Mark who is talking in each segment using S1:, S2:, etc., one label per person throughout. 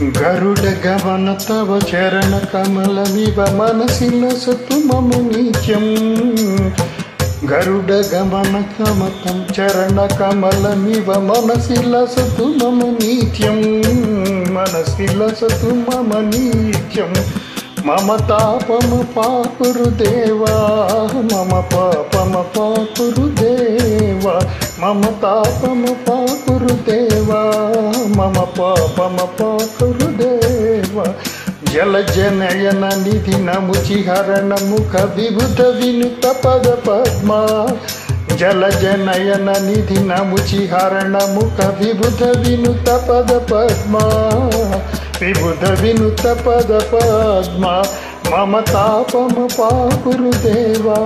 S1: गरुड गमन तव चरण कमलमिव मनसि लसतु मम नित्यं गरुड गमन कमतं चरण कमलमिव मनसि लसतु मम नित्यं मनसि लसतु मम नित्यं मम तापम पाकुरुदेवा मम पापम पाकुरुदेवा मम तापम पाकुरुदेवा मम पापम पाकुरुदेवा जलजनयन निधि नमुचिहरण मुख विबुध विनुत पद पद्मा जलजनयन निधि नमुचिहरण मुख विबुध विनुत पद पद्मा विबुध विनुत पद पद्मा मम तापम पाकुरुदेवा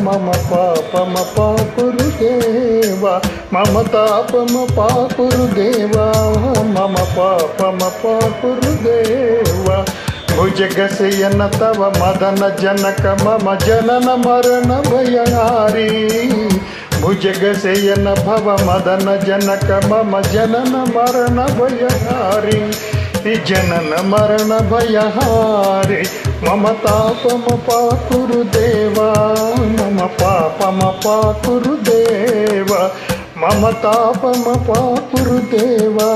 S1: मम पापम पाकुरुदेवा मम तापम पाकुरुदेवा मम पापम पाकुरुदेवा भुजगशयन तव मदन जनक मम जनन मरण भयहारी भुजगशयन भव मदन जनक मम जनन मरण भयहारी जनन मरण भयहारी मम तापम पाकुरुदेवा मम पापम पाकुरुदेवा मम तापम पाकुरुदेवा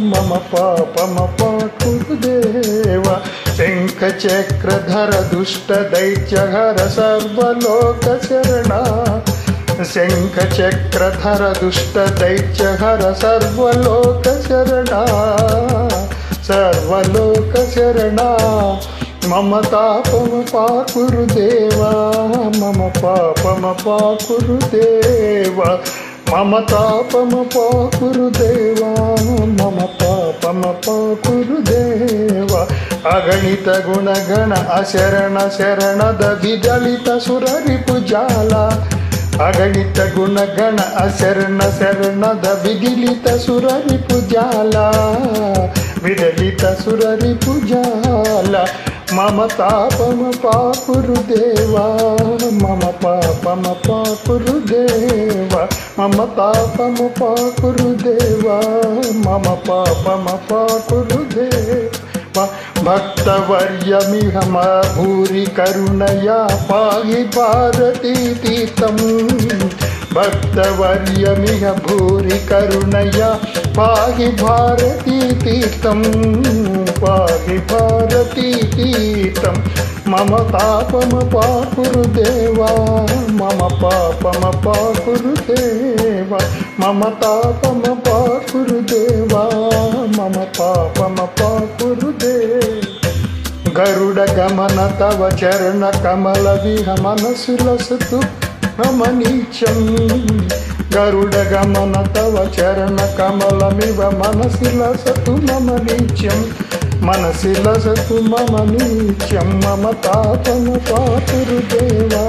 S1: मम पापम पाकुरुदेवा शंख चक्रधर दुष्ट दैत्यहर सर्वलोक शरणा शंख चक्रधर दुष्ट दैत्यहर सर्वलोक शरणा सर्वलोक शरणा मम तापम पाकुरुदेवा मम पापम पाकुरुदेवा मम तापम पाकुरुदेवा मम पापम पाकुरुदेवा अगणित गुणगण अशरण शरणद विदलित सुररिपुजाला अगणित गुणगण अशरण शरणद विदलित सुररिपुजाला विदलित सुररिपुजाला मम तापम पाकुरुदेवा मम पापम पाकुरुदेवा मम तापम पाकुरुदेवा मम पापम पाकुरुदेवा भक्तवर्यमिह भूरि करुणया पाहि भारतीतीतं भक्तवर्यमिह भूरि करुणया पाहि भारतीतीतं पाहि भारतीतीतं मम तापम पाकुरुदेवा मम पापम पाकुरुदेवा मम तापम पाकुरुदेवा मम पापम पाकुरुदेवा गरुड गमन तव चरण कमल विह मनसि लसतु मम नित्यं गरुड गमन तव चरण कमलमिव मनसि लसतु मम नित्यं मनसि लसतु मम नित्यं मम तापम पाकुरुदेवा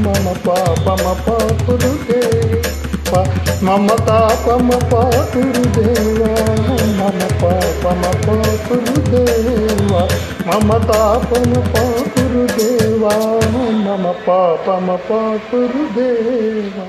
S1: मम पापम पाकुरुदेवा मम तापम पाकुरुदेवा मम पापम पाकुरुदेवा मम तापम पाकुरुदेवा मम पापम पाकुरुदेवा।